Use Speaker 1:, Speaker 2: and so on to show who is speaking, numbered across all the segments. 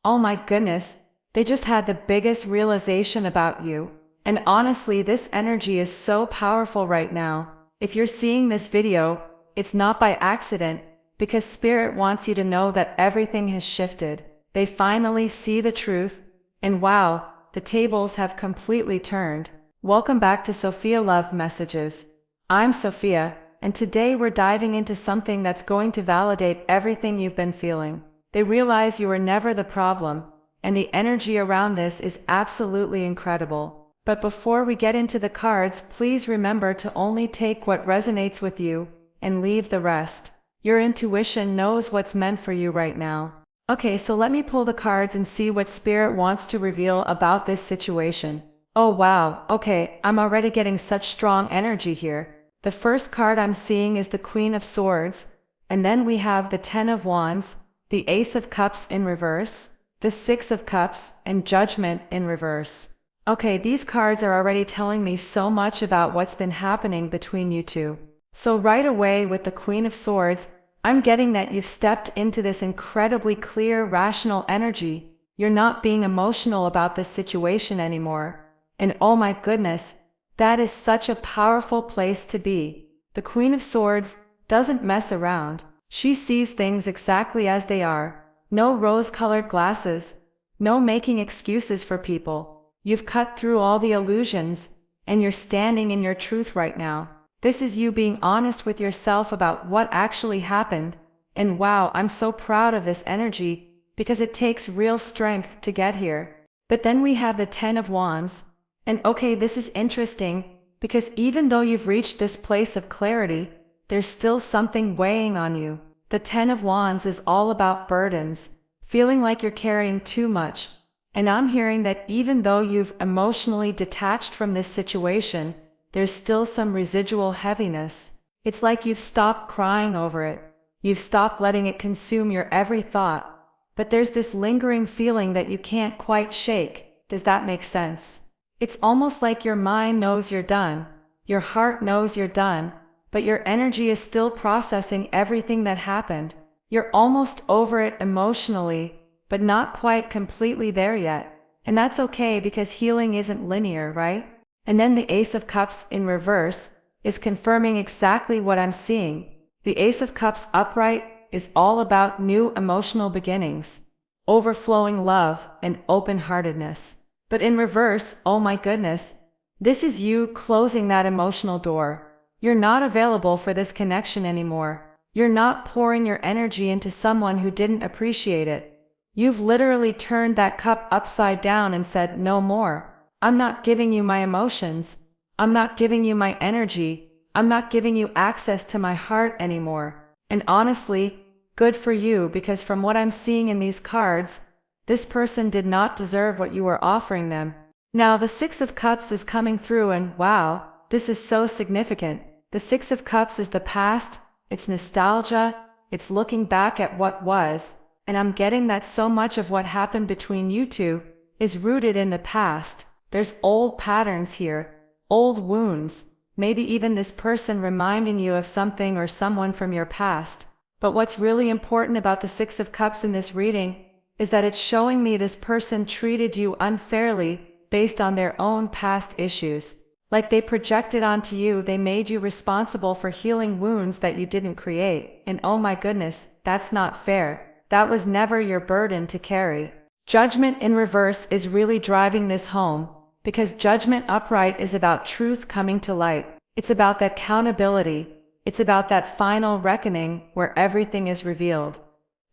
Speaker 1: Oh my goodness, they just had the biggest realization about you. And honestly, this energy is so powerful right now. If you're seeing this video, it's not by accident, because Spirit wants you to know that everything has shifted. They finally see the truth, and wow, the tables have completely turned. Welcome back to Sophia Love Messages. I'm Sophia, and today we're diving into something that's going to validate everything you've been feeling. They realize you were never the problem, and the energy around this is absolutely incredible. But before we get into the cards, please remember to only take what resonates with you, and leave the rest. Your intuition knows what's meant for you right now. Okay, so let me pull the cards and see what Spirit wants to reveal about this situation. Oh wow, okay, I'm already getting such strong energy here. The first card I'm seeing is the Queen of Swords, and then we have the Ten of Wands, the Ace of Cups in reverse, the Six of Cups, and Judgment in reverse. Okay, these cards are already telling me so much about what's been happening between you two. So right away with the Queen of Swords, I'm getting that you've stepped into this incredibly clear, rational energy. You're not being emotional about this situation anymore. And oh my goodness, that is such a powerful place to be. The Queen of Swords doesn't mess around. She sees things exactly as they are. No rose-colored glasses. No making excuses for people. You've cut through all the illusions, and you're standing in your truth right now. This is you being honest with yourself about what actually happened, and wow, I'm so proud of this energy, because it takes real strength to get here. But then we have the Ten of Wands, and okay, this is interesting, because even though you've reached this place of clarity, there's still something weighing on you. The Ten of Wands is all about burdens, feeling like you're carrying too much, and I'm hearing that even though you've emotionally detached from this situation, there's still some residual heaviness. It's like you've stopped crying over it. You've stopped letting it consume your every thought. But there's this lingering feeling that you can't quite shake. Does that make sense? It's almost like your mind knows you're done. Your heart knows you're done. But your energy is still processing everything that happened. You're almost over it emotionally, but not quite completely there yet. And that's okay because healing isn't linear, right? And then the Ace of Cups in reverse is confirming exactly what I'm seeing. The Ace of Cups upright is all about new emotional beginnings, overflowing love, and open-heartedness. But in reverse, oh my goodness, this is you closing that emotional door. You're not available for this connection anymore. You're not pouring your energy into someone who didn't appreciate it. You've literally turned that cup upside down and said, no more. I'm not giving you my emotions. I'm not giving you my energy. I'm not giving you access to my heart anymore. And honestly, good for you, because from what I'm seeing in these cards, this person did not deserve what you were offering them. Now the Six of Cups is coming through, and wow, this is so significant. The Six of Cups is the past, it's nostalgia, it's looking back at what was, and I'm getting that so much of what happened between you two is rooted in the past. There's old patterns here, old wounds, maybe even this person reminding you of something or someone from your past. But what's really important about the Six of Cups in this reading is that it's showing me this person treated you unfairly based on their own past issues. Like they projected onto you, they made you responsible for healing wounds that you didn't create. And oh my goodness, that's not fair. That was never your burden to carry. Judgment in reverse is really driving this home, because Judgment upright is about truth coming to light. It's about that accountability. It's about that final reckoning where everything is revealed.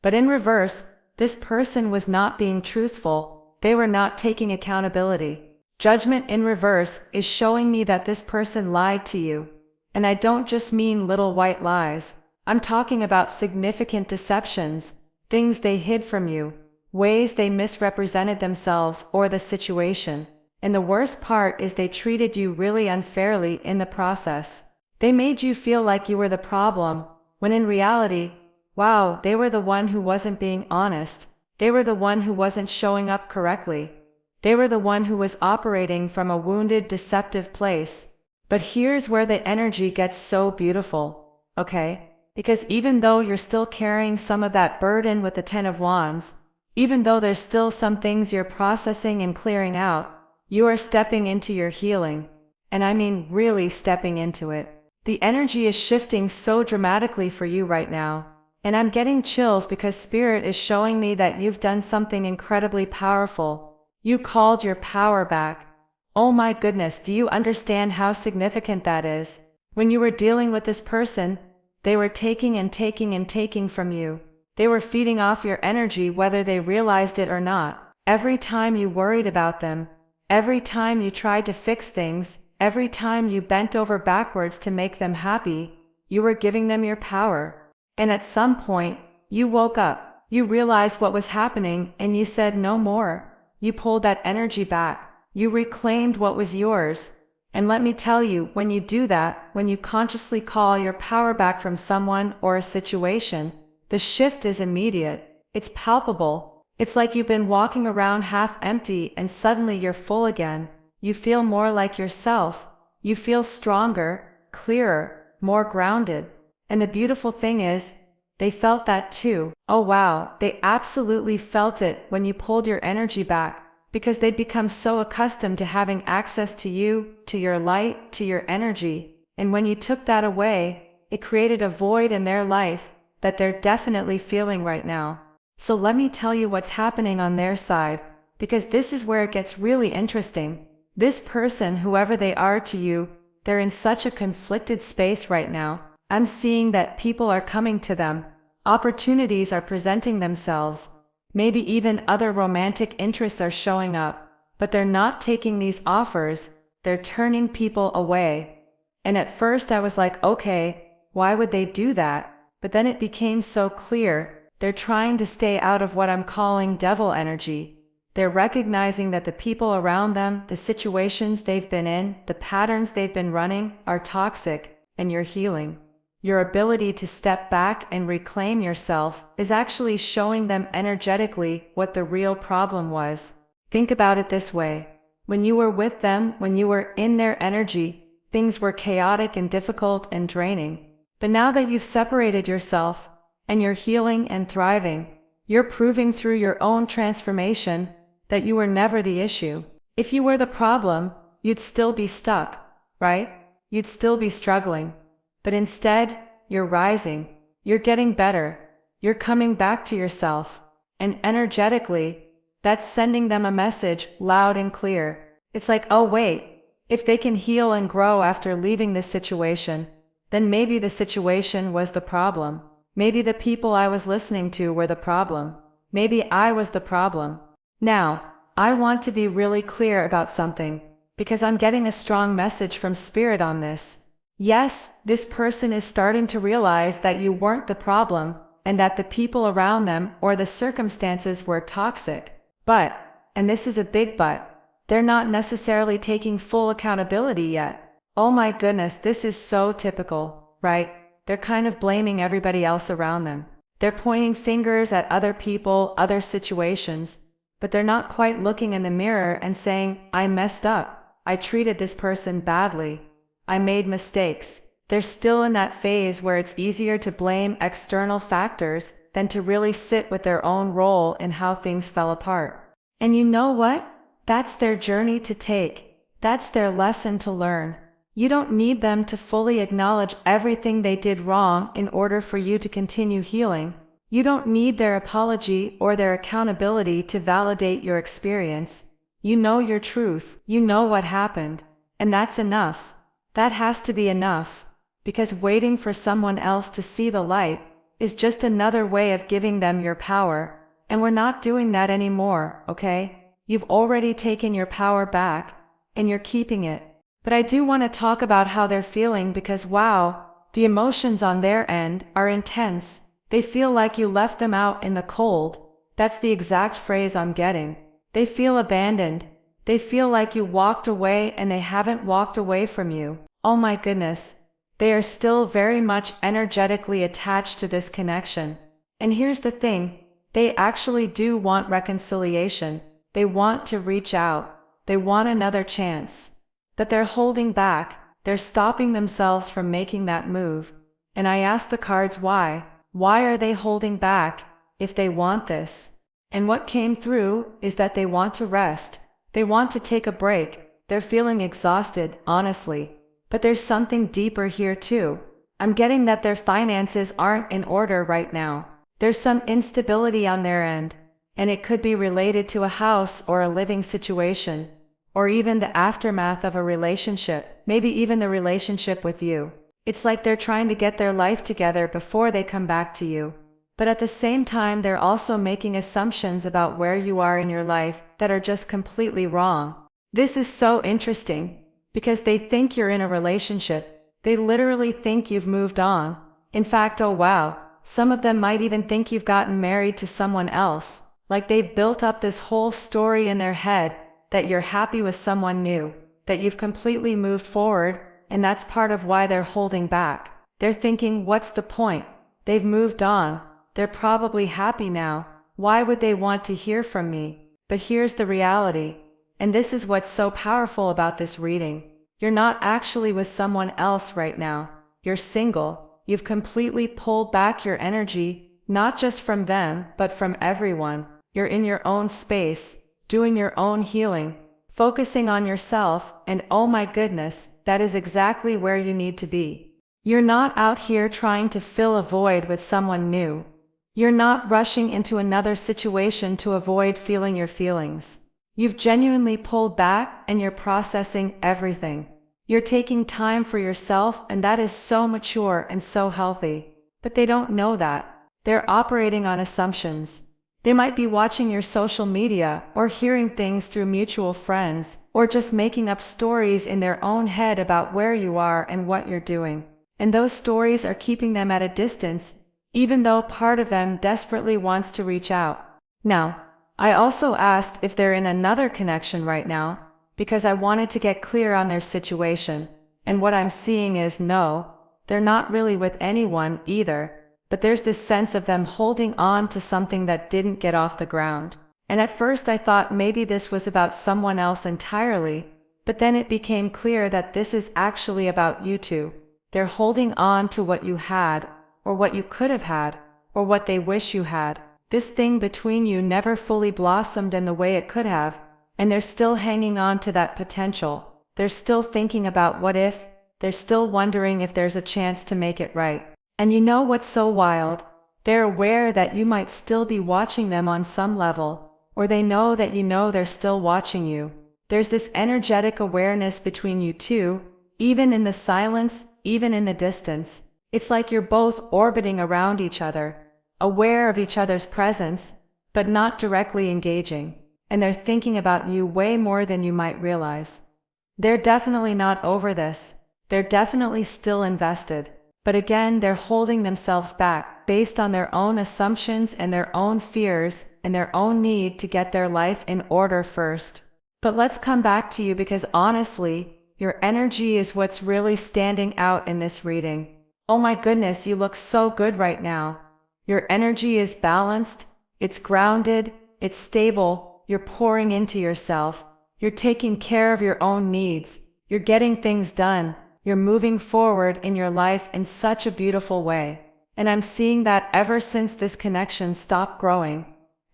Speaker 1: But in reverse, this person was not being truthful. They were not taking accountability. Judgment in reverse is showing me that this person lied to you. And I don't just mean little white lies. I'm talking about significant deceptions, things they hid from you, ways they misrepresented themselves or the situation. And the worst part is they treated you really unfairly in the process. They made you feel like you were the problem, when in reality, wow, they were the one who wasn't being honest. They were the one who wasn't showing up correctly. They were the one who was operating from a wounded, deceptive place. But here's where the energy gets so beautiful, okay? Because even though you're still carrying some of that burden with the Ten of Wands, Even though there's still some things you're processing and clearing out, you are stepping into your healing. And I mean really stepping into it. The energy is shifting so dramatically for you right now. And I'm getting chills because Spirit is showing me that you've done something incredibly powerful. You called your power back. Oh my goodness, do you understand how significant that is? When you were dealing with this person, they were taking and taking and taking from you. They were feeding off your energy whether they realized it or not. Every time you worried about them, every time you tried to fix things, every time you bent over backwards to make them happy, you were giving them your power. And at some point, you woke up, you realized what was happening, and you said no more. You pulled that energy back. You reclaimed what was yours. And let me tell you, when you do that, when you consciously call your power back from someone or a situation, the shift is immediate. It's palpable. It's like you've been walking around half empty and suddenly you're full again. You feel more like yourself. You feel stronger, clearer, more grounded. And the beautiful thing is, they felt that too. Oh wow, they absolutely felt it when you pulled your energy back, because they'd become so accustomed to having access to you, to your light, to your energy. And when you took that away, it created a void in their life that they're definitely feeling right now. So let me tell you what's happening on their side, because this is where it gets really interesting. This person, whoever they are to you, they're in such a conflicted space right now. I'm seeing that people are coming to them. Opportunities are presenting themselves. Maybe even other romantic interests are showing up, but they're not taking these offers. They're turning people away. And at first I was like, okay, why would they do that? But then it became so clear. They're trying to stay out of what I'm calling devil energy. They're recognizing that the people around them, the situations they've been in, the patterns they've been running, are toxic, and you're healing. Your ability to step back and reclaim yourself is actually showing them energetically what the real problem was. Think about it this way. When you were with them, when you were in their energy, things were chaotic and difficult and draining. But now that you've separated yourself, and you're healing and thriving, you're proving through your own transformation that you were never the issue. If you were the problem, you'd still be stuck, right? You'd still be struggling. But instead, you're rising, you're getting better, you're coming back to yourself, and energetically, that's sending them a message loud and clear. It's like, oh wait, if they can heal and grow after leaving this situation, then maybe the situation was the problem. Maybe the people I was listening to were the problem. Maybe I was the problem. Now, I want to be really clear about something, because I'm getting a strong message from Spirit on this. Yes, this person is starting to realize that you weren't the problem, and that the people around them or the circumstances were toxic. But, and this is a big but, they're not necessarily taking full accountability yet. Oh my goodness, this is so typical, right? They're kind of blaming everybody else around them. They're pointing fingers at other people, other situations, but they're not quite looking in the mirror and saying, I messed up. I treated this person badly. I made mistakes. They're still in that phase where it's easier to blame external factors than to really sit with their own role in how things fell apart. And you know what? That's their journey to take. That's their lesson to learn. You don't need them to fully acknowledge everything they did wrong in order for you to continue healing. You don't need their apology or their accountability to validate your experience. You know your truth. You know what happened. And that's enough. That has to be enough, because waiting for someone else to see the light is just another way of giving them your power, and we're not doing that anymore, okay? You've already taken your power back, and you're keeping it. But I do want to talk about how they're feeling because wow, the emotions on their end are intense. They feel like you left them out in the cold. That's the exact phrase I'm getting. They feel abandoned. They feel like you walked away and they haven't walked away from you. Oh my goodness. They are still very much energetically attached to this connection. And here's the thing. They actually do want reconciliation. They want to reach out. They want another chance. But they're holding back. They're stopping themselves from making that move. And I ask the cards why. Why are they holding back if they want this? And what came through is that they want to rest. They want to take a break. They're feeling exhausted, honestly. But there's something deeper here too. I'm getting that their finances aren't in order right now. There's some instability on their end, and it could be related to a house or a living situation, or even the aftermath of a relationship, maybe even the relationship with you. It's like they're trying to get their life together before they come back to you. But at the same time, they're also making assumptions about where you are in your life that are just completely wrong. This is so interesting, because they think you're in a relationship. They literally think you've moved on. In fact, oh wow, some of them might even think you've gotten married to someone else. Like they've built up this whole story in their head that you're happy with someone new, that you've completely moved forward, and that's part of why they're holding back. They're thinking, what's the point? They've moved on. They're probably happy now. Why would they want to hear from me? But here's the reality. And this is what's so powerful about this reading. You're not actually with someone else right now. You're single. You've completely pulled back your energy, not just from them, but from everyone. You're in your own space, doing your own healing, focusing on yourself, and oh my goodness, that is exactly where you need to be. You're not out here trying to fill a void with someone new. You're not rushing into another situation to avoid feeling your feelings. You've genuinely pulled back and you're processing everything. You're taking time for yourself, and that is so mature and so healthy. But they don't know that. They're operating on assumptions. They might be watching your social media or hearing things through mutual friends, or just making up stories in their own head about where you are and what you're doing. And those stories are keeping them at a distance, even though part of them desperately wants to reach out. Now, I also asked if they're in another connection right now, because I wanted to get clear on their situation, and what I'm seeing is no, they're not really with anyone either, but there's this sense of them holding on to something that didn't get off the ground. And at first I thought maybe this was about someone else entirely, but then it became clear that this is actually about you two. They're holding on to what you had, or what you could have had, or what they wish you had. This thing between you never fully blossomed in the way it could have, and they're still hanging on to that potential. They're still thinking about what if, they're still wondering if there's a chance to make it right. And you know what's so wild? They're aware that you might still be watching them on some level, or they know that you know they're still watching you. There's this energetic awareness between you two, even in the silence, even in the distance. It's like you're both orbiting around each other, aware of each other's presence, but not directly engaging. And they're thinking about you way more than you might realize. They're definitely not over this. They're definitely still invested. But again, they're holding themselves back based on their own assumptions and their own fears and their own need to get their life in order first. But let's come back to you, because honestly, your energy is what's really standing out in this reading. Oh my goodness, you look so good right now. Your energy is balanced, it's grounded, it's stable. You're pouring into yourself. You're taking care of your own needs. You're getting things done. You're moving forward in your life in such a beautiful way. And I'm seeing that ever since this connection stopped growing.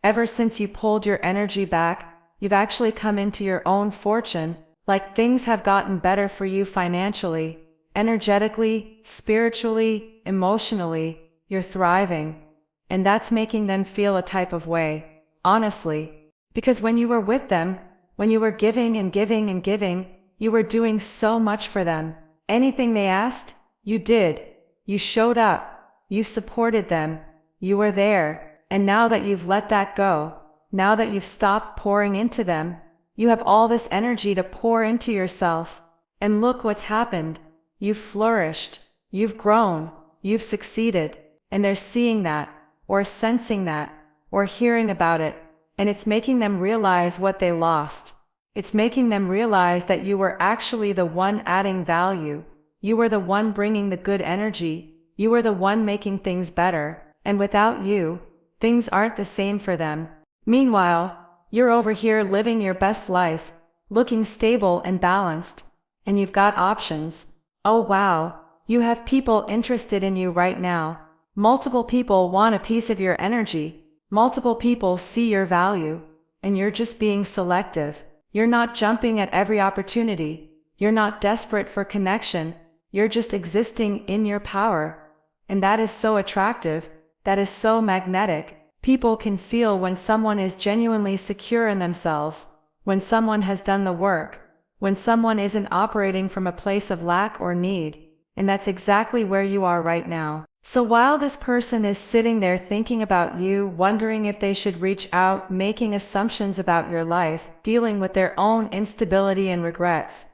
Speaker 1: Ever since you pulled your energy back, you've actually come into your own fortune. Like things have gotten better for you financially, energetically, spiritually, emotionally. You're thriving. And that's making them feel a type of way. Honestly. Because when you were with them, when you were giving and giving and giving, you were doing so much for them. Anything they asked, you did. You showed up. You supported them. You were there. And now that you've let that go, now that you've stopped pouring into them, you have all this energy to pour into yourself. And look what's happened. You've flourished. You've grown. You've succeeded. And they're seeing that, or sensing that, or hearing about it. And it's making them realize what they lost. It's making them realize that you were actually the one adding value. You were the one bringing the good energy. You were the one making things better. And without you, things aren't the same for them. Meanwhile, you're over here living your best life, looking stable and balanced. And you've got options. Oh wow, you have people interested in you right now. Multiple people want a piece of your energy. Multiple people see your value, and you're just being selective. You're not jumping at every opportunity. You're not desperate for connection. You're just existing in your power. And that is so attractive. That is so magnetic. People can feel when someone is genuinely secure in themselves, when someone has done the work, when someone isn't operating from a place of lack or need. And that's exactly where you are right now. So while this person is sitting there thinking about you, wondering if they should reach out, making assumptions about your life, dealing with their own instability and regrets,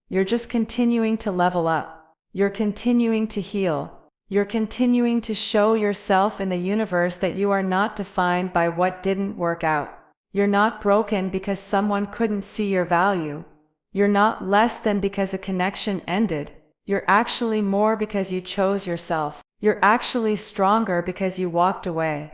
Speaker 1: you're just continuing to level up. You're continuing to heal. You're continuing to show yourself in the universe that you are not defined by what didn't work out. You're not broken because someone couldn't see your value. You're not less than because a connection ended. You're actually more because you chose yourself. You're actually stronger because you walked away.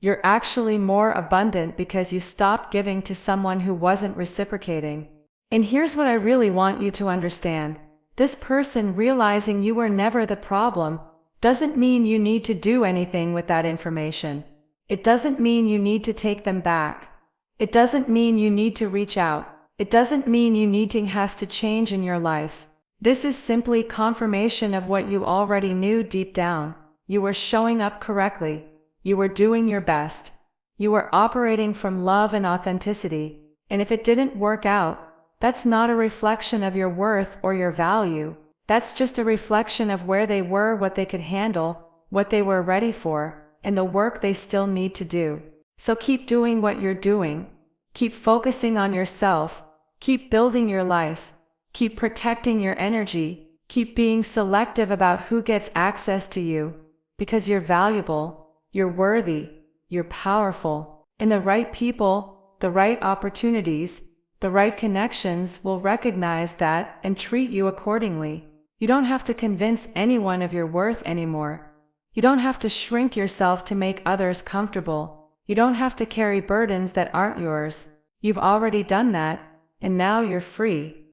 Speaker 1: You're actually more abundant because you stopped giving to someone who wasn't reciprocating. And here's what I really want you to understand. This person realizing you were never the problem doesn't mean you need to do anything with that information. It doesn't mean you need to take them back. It doesn't mean you need to reach out. It doesn't mean anything has to change in your life. This is simply confirmation of what you already knew deep down. You were showing up correctly. You were doing your best. You were operating from love and authenticity. And if it didn't work out, that's not a reflection of your worth or your value. That's just a reflection of where they were, what they could handle, what they were ready for, and the work they still need to do. So keep doing what you're doing. Keep focusing on yourself. Keep building your life. Keep protecting your energy. Keep being selective about who gets access to you. Because you're valuable, you're worthy, you're powerful. And the right people, the right opportunities, the right connections will recognize that and treat you accordingly. You don't have to convince anyone of your worth anymore. You don't have to shrink yourself to make others comfortable. You don't have to carry burdens that aren't yours. You've already done that, and now you're free.